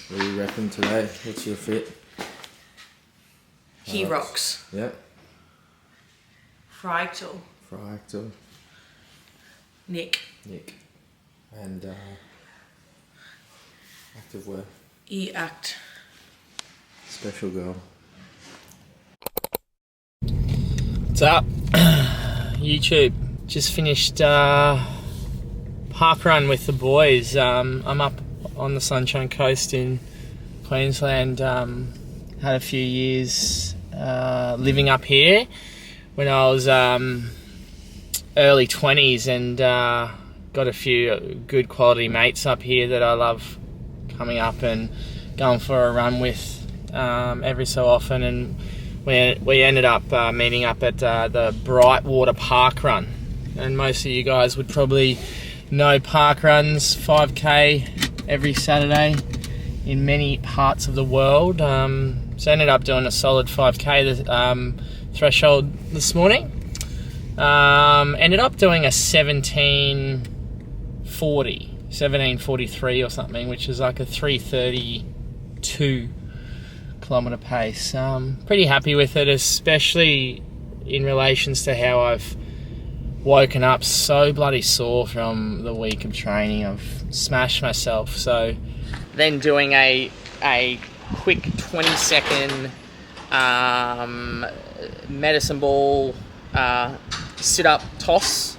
What do you reckon today? What's your fit? HYROX. Yep. HYROXJK. Nick. And active wear. Act. Special girl. What's up? YouTube. Just finished park run with the boys. I'm up on the Sunshine Coast in Queensland. Had a few years living up here when I was early 20s, and got a few good quality mates up here that I love coming up and going for a run with every so often. And we ended up meeting up at the Brightwater Park Run, and most of you guys would probably know park runs, 5k every Saturday in many parts of the world. So ended up doing a solid 5k threshold this morning. Ended up doing a 1743 or something, which is like a 3:32 kilometre pace. Pretty happy with it, especially in relations to how I've woken up so bloody sore from the week of training. I've smashed myself. So then doing a quick 20-second medicine ball sit-up toss,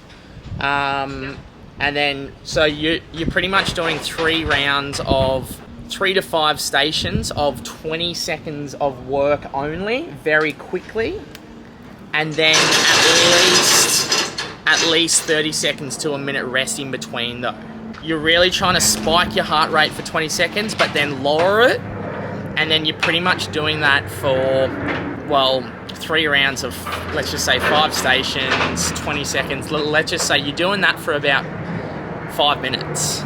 and then so you're pretty much doing 3 rounds of 3 to 5 stations of 20 seconds of work only, very quickly, and then at least 30 seconds to a minute rest in between though. You're really trying to spike your heart rate for 20 seconds, but then lower it, and then you're pretty much doing that for, well, 3 rounds of, let's just say 5 stations, 20 seconds. Let's just say you're doing that for about 5 minutes.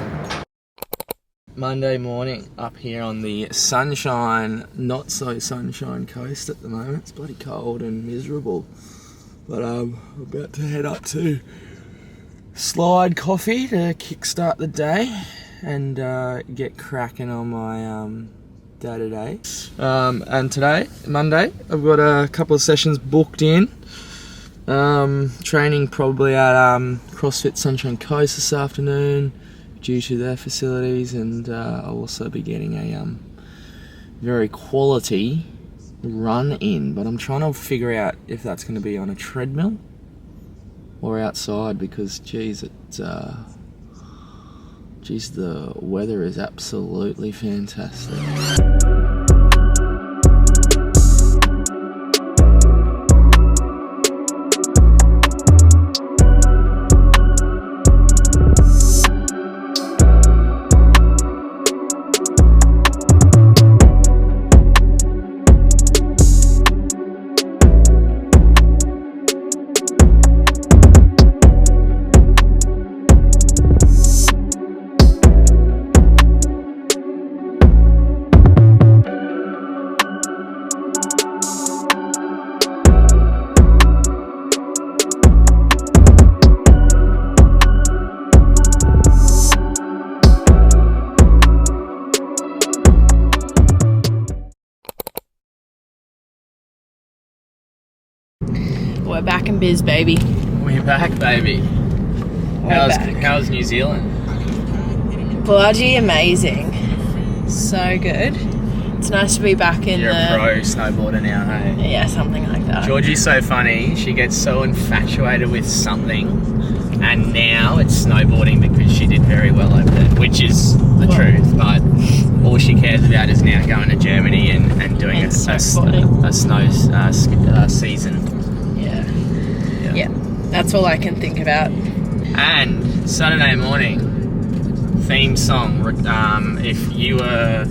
Monday morning up here on the sunshine, not so sunshine coast at the moment. It's bloody cold and miserable. But I'm about to head up to Slide Coffee to kickstart the day and get cracking on my day-to-day. And today, Monday, I've got a couple of sessions booked in. Training probably at CrossFit Sunshine Coast this afternoon due to their facilities, and I'll also be getting a very quality run in, but I'm trying to figure out if that's going to be on a treadmill or outside, because geez, the weather is absolutely fantastic. We're back in biz, baby. We're back, baby. How's New Zealand? Bloody amazing. So good. It's nice to be back in You're a pro snowboarder now, hey? Yeah, something like that. Georgie's so funny. She gets so infatuated with something, and now it's snowboarding because she did very well over there, which is the truth. But all she cares about is now going to Germany and doing a snow season. Yeah, that's all I can think about. And Saturday morning, theme song. If you were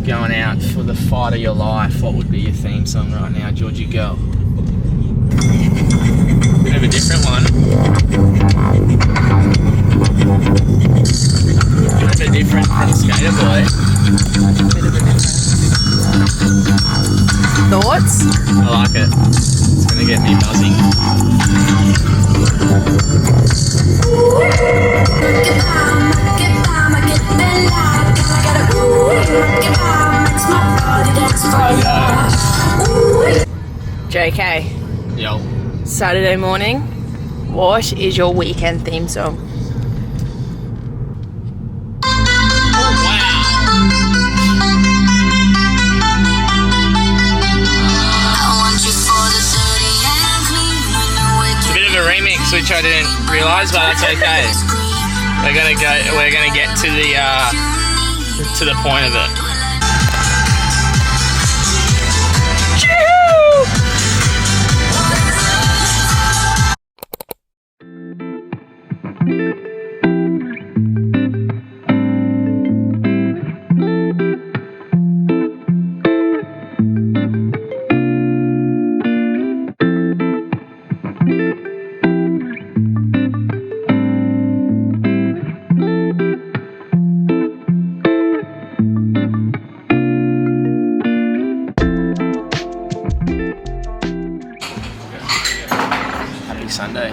going out for the fight of your life, what would be your theme song right now, Georgie girl? Bit of a different one. Bit of a different from Skater Boy. Bit of a different. Thoughts? I like it. It's gonna get me buzzing. JK, Yo. Saturday morning, what is your weekend theme song? It's a bit of a remix, which I didn't realise, but that's okay. We're gonna get to the point of it. Sunday.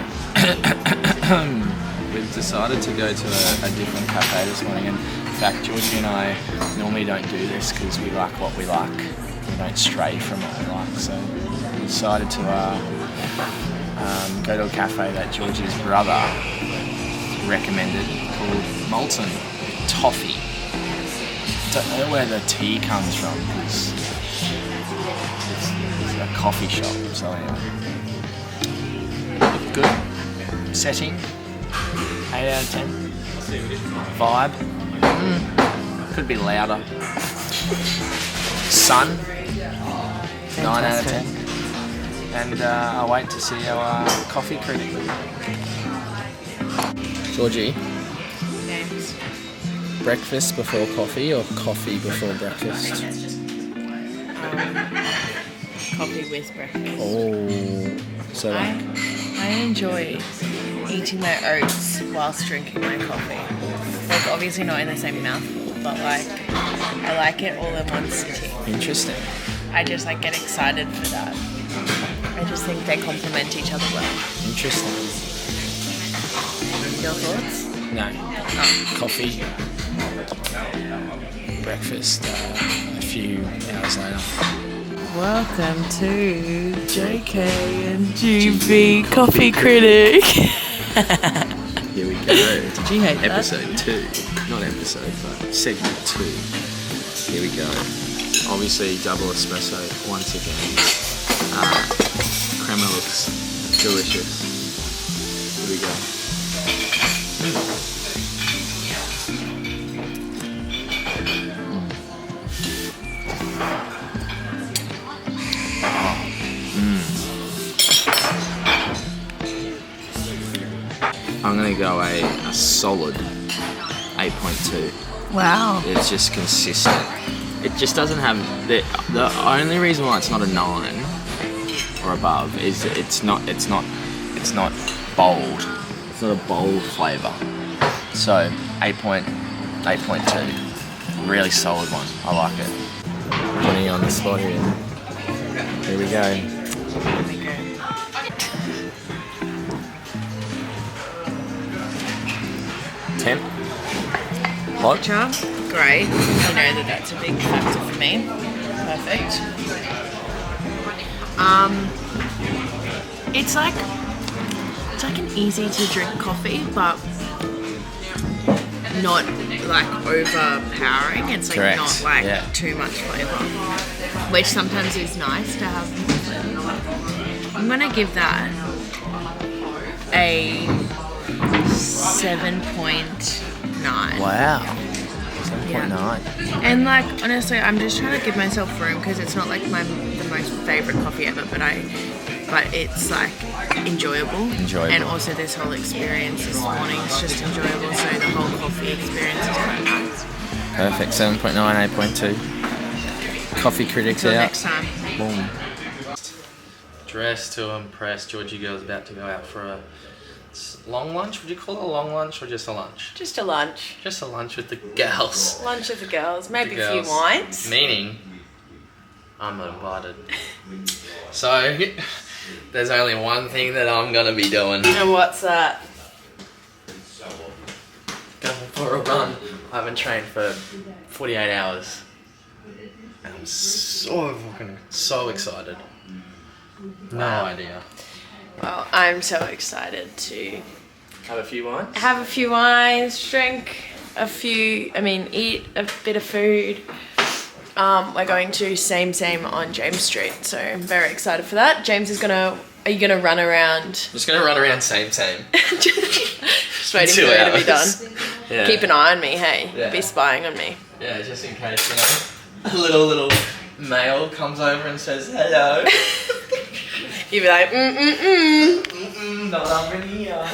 We've decided to go to a different cafe this morning, and in fact Georgie and I normally don't do this because we like what we like. We don't stray from what we like, so we decided to go to a cafe that Georgie's brother recommended called Molten Toffee. Don't know where the tea comes from because it's a coffee shop, so anyway. Good setting, 8 out of 10. Vibe, could be louder. Sun, 9 out of 10. And I'll wait to see our coffee critic. Georgie, James. breakfast before coffee or coffee before breakfast? Coffee with breakfast. Oh, so like. I enjoy eating my oats whilst drinking my coffee. Like, obviously not in the same mouthful, but like, I like it all in one sitting. Interesting. I just like get excited for that. I just think they complement each other well. Interesting. Your thoughts? No. Oh. Coffee. Breakfast a few hours later. Welcome to JK and GB Coffee Critic. Here we go. Did you hate that? Episode 2. Not episode, but segment 2. Here we go. Obviously, double espresso once again. Crema looks delicious. Here we go. I'm going to go a solid 8.2. Wow. It's just consistent. It just doesn't have... The only reason why it's not a 9 or above is that it's not bold. It's not a bold flavour. So 8.2. Really solid one. I like it. Putting you on the spot here. Here we go. 10. Hot. Charm? Great. You know that's a big factor for me. Perfect. It's like an easy to drink coffee, but not like overpowering. It's like Correct. not like Yeah. too much flavour, which sometimes is nice to have more flavour. I'm gonna give that a 7.9. Wow. 7.9. And like honestly, I'm just trying to give myself room because it's not like the most favourite coffee ever, but it's like enjoyable. And also this whole experience this morning is just enjoyable. So the whole coffee experience is quite nice. Perfect. 7.9, 8.2. Coffee critics Until out. next time. Boom. Dressed to impress. Georgie girl's about to go out for a long lunch. Would you call it a long lunch or just a lunch? Just a lunch. Just a lunch with the gals. Lunch with the girls. Maybe The a few girls. wines. Meaning, I'm not invited. So, there's only one thing that I'm gonna be doing. And what's that? Going for a run. I haven't trained for 48 hours. And I'm so excited. No idea. Well, I'm so excited to Have a few wines? have a few wines, drink a few, eat a bit of food. We're going to Same on James Street, so I'm very excited for that. James is are you gonna run around? Just gonna run around Same. Just waiting for it to be done. Yeah. Keep an eye on me, hey. Yeah. Be spying on me. Yeah, just in case, a little male comes over and says hello. You'd be like, Not over here.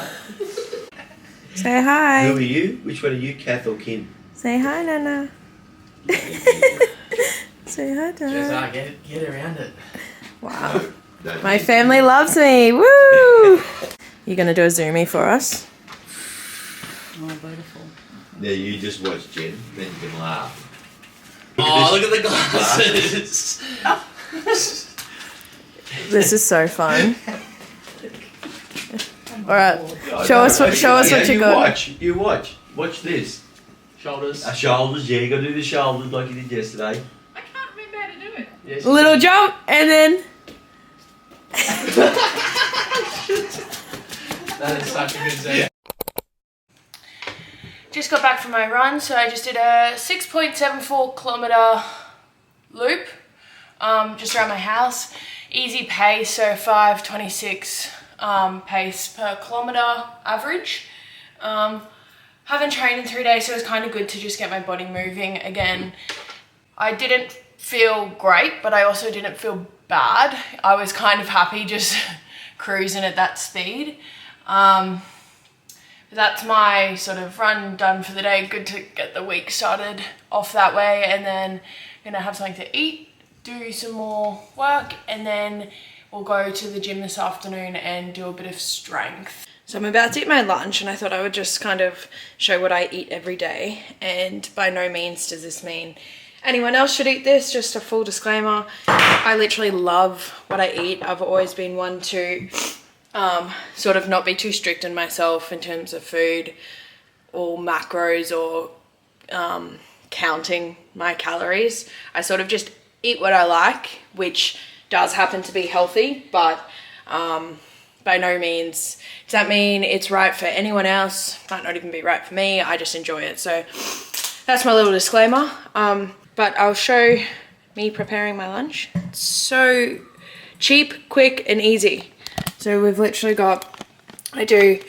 Say hi. Who are you? Which one are you, Kath or Kim? Say hi, Nana. Say hi, Nana. Jezza, get around it. Wow. My family loves me. Woo! You gonna do a zoomie for us? Oh, beautiful. Yeah, you just watch Jen, then you can laugh. Look at the glasses. This is so fun. All right, show us what you got. You watch. Watch this. Shoulders. Shoulders, yeah, you gotta do the shoulders like you did yesterday. I can't remember how to do it. Yes, Little jump and then. That is such a good zoom. Just got back from my run, so I just did a 6.74 kilometer loop, just around my house. Easy pace, so 5:26 pace per kilometer average. Haven't trained in 3 days, so it was kind of good to just get my body moving again. I didn't feel great, but I also didn't feel bad. I was kind of happy just cruising at that speed. That's my sort of run done for the day. Good to get the week started off that way, and then I'm gonna have something to eat, do some more work, and then we'll go to the gym this afternoon and do a bit of strength. So I'm about to eat my lunch, and I thought I would just kind of show what I eat every day, and by no means does this mean anyone else should eat this. Just a full disclaimer, I literally love what I eat. I've always been one to sort of not be too strict on myself in terms of food or macros or counting my calories. I sort of just eat what I like, which does happen to be healthy, but by no means does that mean it's right for anyone else. Might not even be right for me. I just enjoy it. So that's my little disclaimer. But I'll show me preparing my lunch. It's so cheap, quick, and easy. So we've literally I do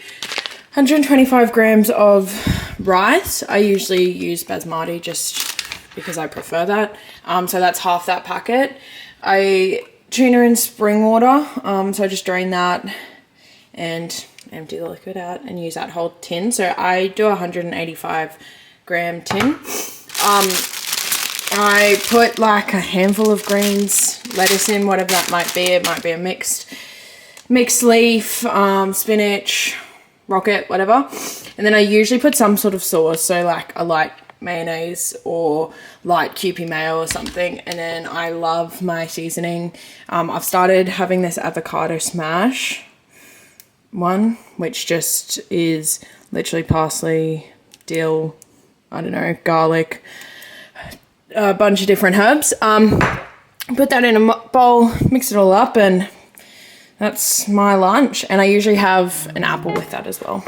125 grams of rice. I usually use basmati just because I prefer that. So that's half that packet. I tuna in spring water. So I just drain that and empty the liquid out and use that whole tin. So I do a 185 gram tin. I put like a handful of greens, lettuce in, whatever that might be. It might be a mixed leaf, spinach, rocket, whatever. And then I usually put some sort of sauce, so like a light mayonnaise or light Kewpie mayo or something. And then I love my seasoning. I've started having this avocado smash one, which just is literally parsley, dill, I don't know, garlic, a bunch of different herbs. Put that in a bowl, mix it all up, and that's my lunch. And I usually have an apple with that as well.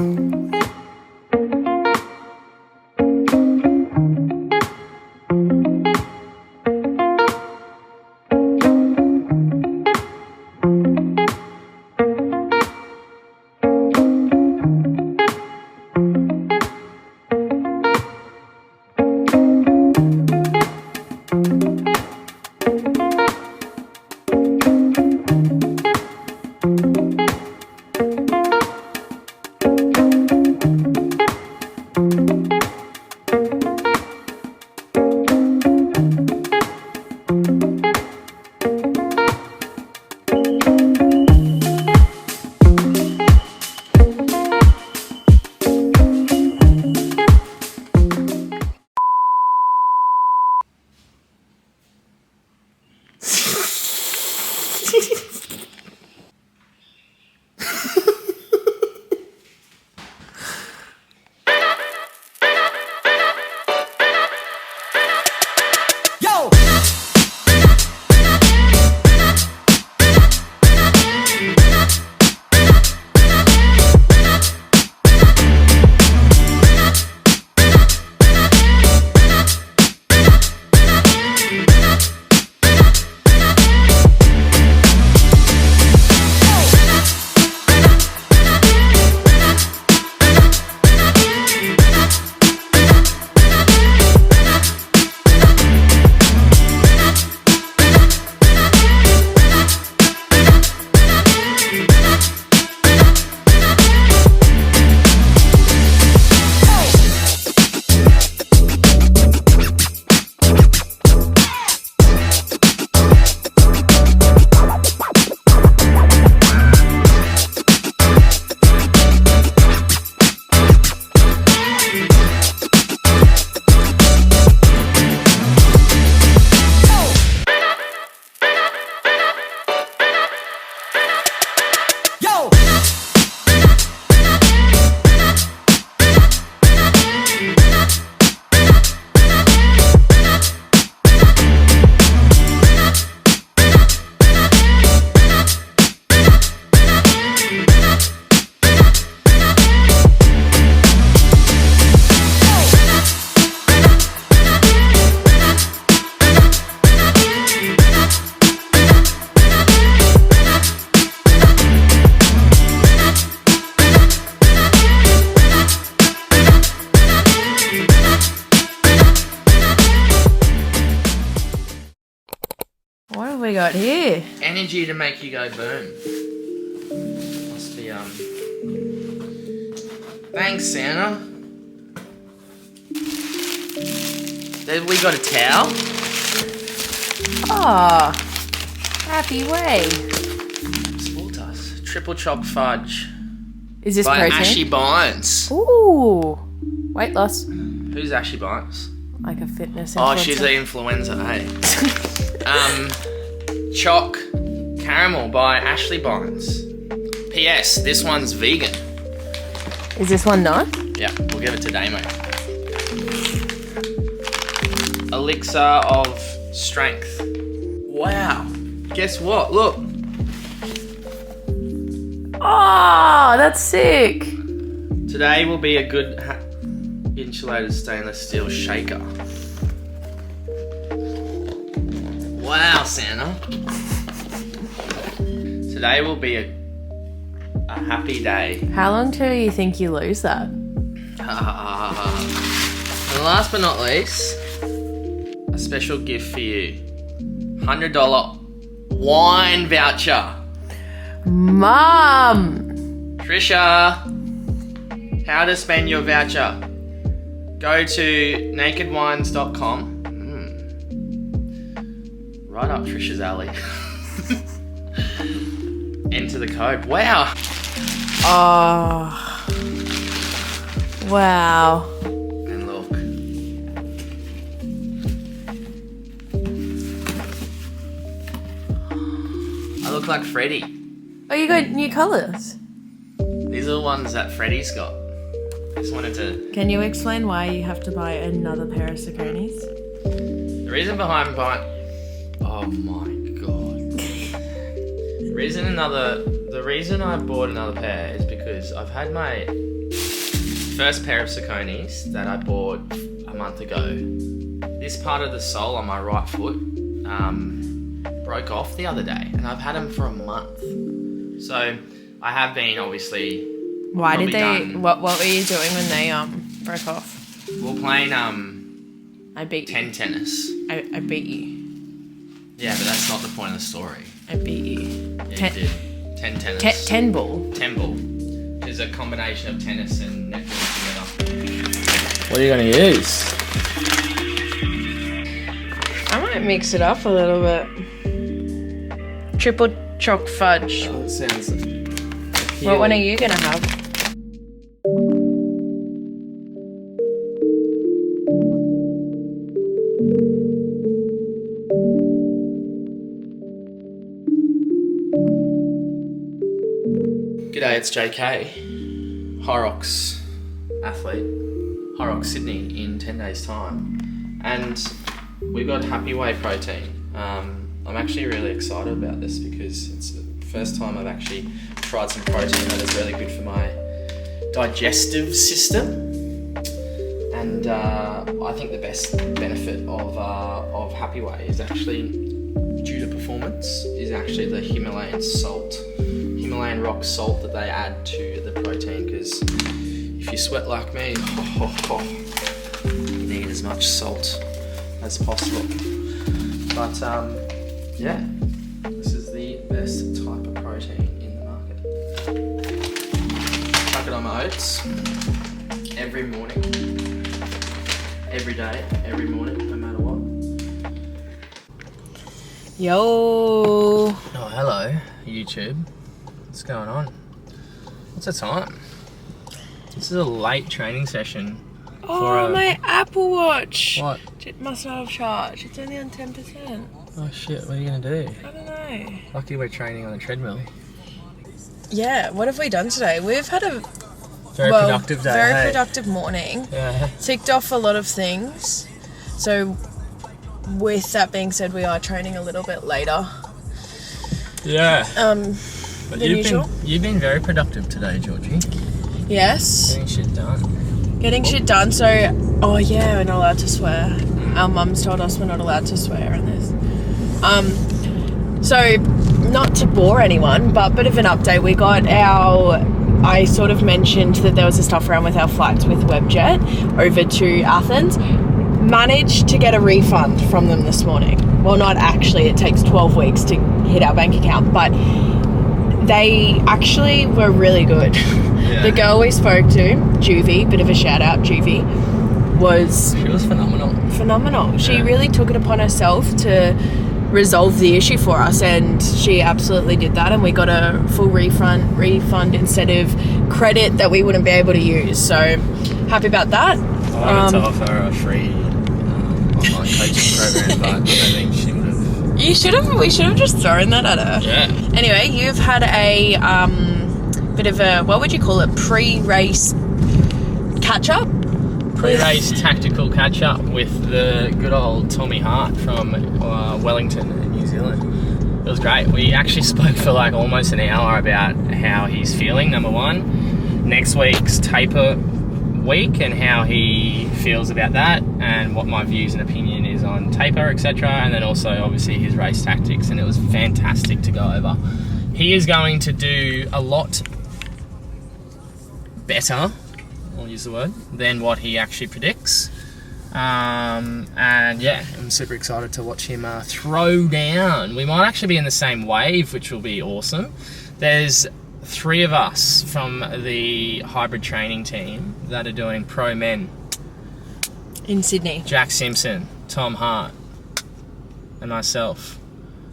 have we got here? Energy to make you go boom. Must be, Thanks, Santa. Then we got a towel. Oh, happy way. Sport us. Triple choc fudge. Is this by protein? Ashley Bynes. Ooh, weight loss. Who's Ashley Bynes? Like a fitness influencer. Oh, she's the influencer, hey. Choc caramel by Ashley Bynes. P.S. This one's vegan. Is this one not? Yeah, we'll give it to Damo. Elixir of strength. Wow. Guess what? Look. Oh, that's sick. Today will be a good insulated stainless steel shaker. Wow, Santa. Today will be a happy day. How long till you think you lose that? And last but not least, a special gift for you. $100 wine voucher. Mum! Trisha, how to spend your voucher. Go to nakedwines.com. Right up Trisha's alley. Enter the code. Wow. Oh. Wow. And look. I look like Freddy. Oh, you got new colours. These are the ones that Freddy's got. Just wanted to... Can you explain why you have to buy another pair of Sauconys? The reason behind buying... Oh my god. The reason I bought another pair is because I've had my first pair of Sauconys that I bought a month ago. This part of the sole on my right foot broke off the other day, and I've had them for a month. So I have been obviously... Why did they... What were you doing when they broke off? We're playing I beat 10 tennis. I beat you. Yeah, but that's not the point of the story. I beat you. Yeah, you did. 10 tennis. 10 ball. 10 ball. Which is a combination of tennis and netball together. What are you going to use? I might mix it up a little bit. Triple choc fudge. Oh, it sounds appealing. What one are you going to have? G'day, it's JK. HYROX athlete. HYROX Sydney in 10 days time. And we've got Happy Whey protein. I'm actually really excited about this because it's the first time I've actually tried some protein that is really good for my digestive system. And I think the best benefit of Happy Whey is actually, due to performance, is actually the Himalayan rock salt that they add to the protein, because if you sweat like me, you need as much salt as possible. But yeah, this is the best type of protein in the market. Chuck it on my oats every morning, every day, every morning, no matter what. Yo. Oh, hello, YouTube. What's going on? What's the time? This is a late training session. Oh, my Apple Watch. What? It must not have charged. It's only on 10%. Oh shit, what are you gonna do? I don't know. Lucky we're training on a treadmill. Yeah, what have we done today? We've had a Very productive day. Very hey? productive morning. Yeah. Ticked off a lot of things. So with that being said, we are training a little bit later. Yeah. But you've been very productive today, Georgie. Yes. Getting shit done. Getting shit done. So, oh yeah, we're not allowed to swear. Our mum's told us we're not allowed to swear in this. So not to bore anyone, but a bit of an update. We got I sort of mentioned that there was a stuff around with our flights with Webjet over to Athens. managed to get a refund from them this morning. Well, not actually, it takes 12 weeks to hit our bank account, but they actually were really good. Yeah. The girl we spoke to, Juvie, bit of a shout out, Juvie, She was phenomenal. phenomenal. She Yeah. really took it upon herself to resolve the issue for us, and she absolutely did that, and we got a full refund instead of credit that we wouldn't be able to use. So happy about that. I wanted to offer her a free online coaching program, but I don't think she would have. We should have just thrown that at her. Yeah. Anyway, you've had a bit of a, what would you call it, pre-race catch-up? Pre-race tactical catch-up with the good old Tommy Hart from Wellington in New Zealand. It was great. We actually spoke for like almost an hour about how he's feeling, number one, next week's taper week and how he feels about that, and what my views and opinion is on taper, etc., and then also obviously his race tactics, and it was fantastic to go over. He is going to do a lot better, I'll use the word, than what he actually predicts. And yeah, I'm super excited to watch him throw down. We might actually be in the same wave, which will be awesome. There's 3 of us from the hybrid training team that are doing pro men. In Sydney. Jack Simpson, Tom Hart, and myself.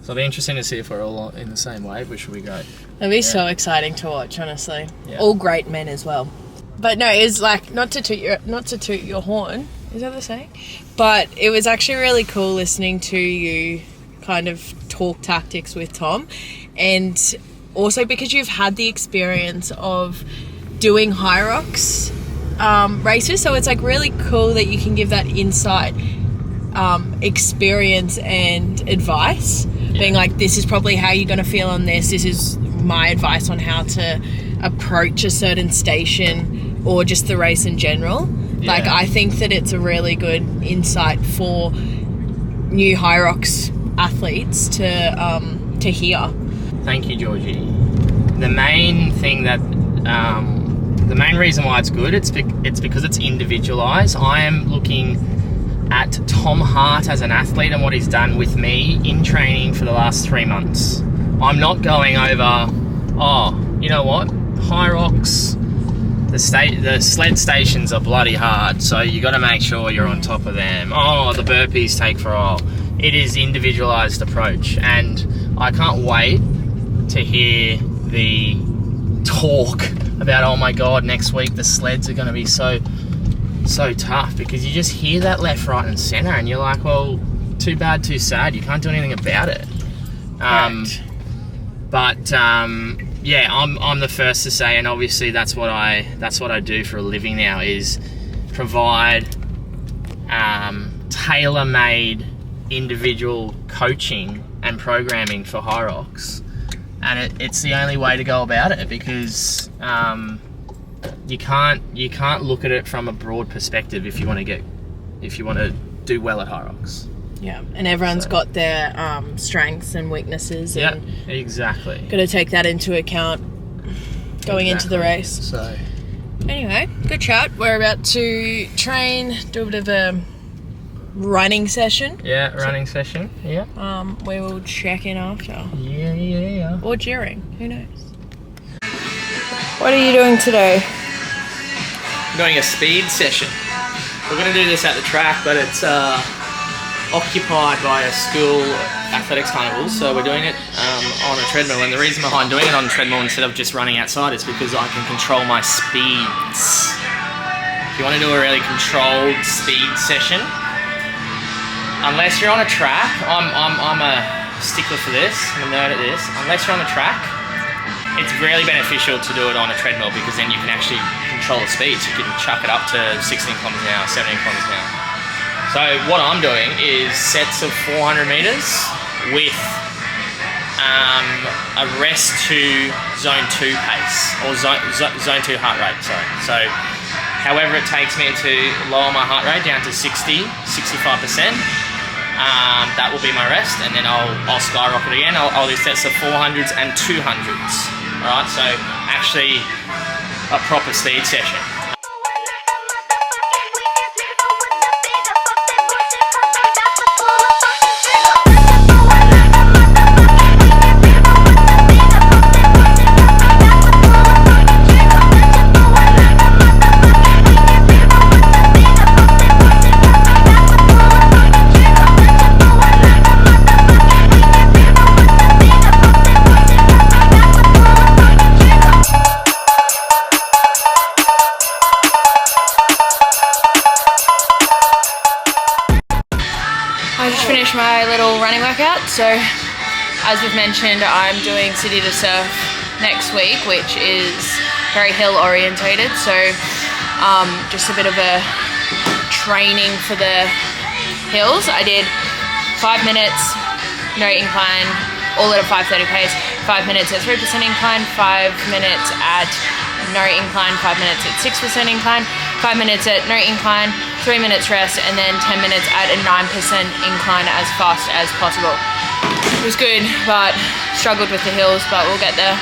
So it'll be interesting to see if we're all in the same wave, which will be great. It'll be so exciting to watch, honestly. Yeah. All great men as well. But no, it's like, not to toot your horn, is that the saying? But it was actually really cool listening to you kind of talk tactics with Tom, and also because you've had the experience of doing HYROX races, so it's like really cool that you can give that insight, experience and advice, being like, this is probably how you're going to feel on this is my advice on how to approach a certain station or just the race in general. Yeah. Like, I think that it's a really good insight for new HYROX athletes to hear. Thank you, Georgie. The main thing that, the main reason why it's good, it's because it's individualised. I am looking at Tom Hart as an athlete and what he's done with me in training for the last 3 months. I'm not going over, oh, you know what, HYROX, the sled stations are bloody hard, so you got to make sure you're on top of them. Oh, the burpees take for a while. It is individualised approach, and I can't wait to hear the talk about, oh my god, next week the sleds are going to be so tough, because you just hear that left, right and centre, and you're like, well, too bad, too sad, you can't do anything about it. But yeah, I'm the first to say, and obviously that's what I do for a living now, is provide tailor-made individual coaching and programming for HYROX, and it's the only way to go about it, because you can't look at it from a broad perspective if you want to do well at HYROX. Yeah, and everyone's got their strengths and weaknesses. Yeah, and exactly. got to take that into account going into the race. So anyway, good chat. We're about to train, do a bit of a running session. yeah, running session. Yeah. We will check in after. Yeah. Or during. Who knows? What are you doing today? I'm doing a speed session. We're going to do this at the track, but it's occupied by a school athletics carnival, so we're doing it on a treadmill, and the reason behind doing it on a treadmill instead of just running outside is because I can control my speeds. If you want to do a really controlled speed session, unless you're on a track, I'm a stickler for this, I'm a nerd at this, unless you're on a track, it's really beneficial to do it on a treadmill, because then you can actually control the speeds. You can chuck it up to 16 kilometers an hour, 17 kilometers an hour. So what I'm doing is sets of 400 meters with a rest to zone 2 pace, or zone 2 heart rate, sorry. So however it takes me to lower my heart rate down to 60, 65%, that will be my rest, and then I'll skyrocket again. I'll do sets of 400s and 200s. Alright, so actually a proper speed session. my little running workout. So as we've mentioned, I'm doing City to Surf next week, which is very hill orientated. So just a bit of a training for the hills. I did 5 minutes, no incline, all at a 5:30 pace, 5 minutes at 3% incline, 5 minutes at no incline, 5 minutes at 6% incline, 5 minutes at no incline, 3 minutes rest, and then 10 minutes at a 9% incline as fast as possible. It was good, but struggled with the hills, but we'll get there.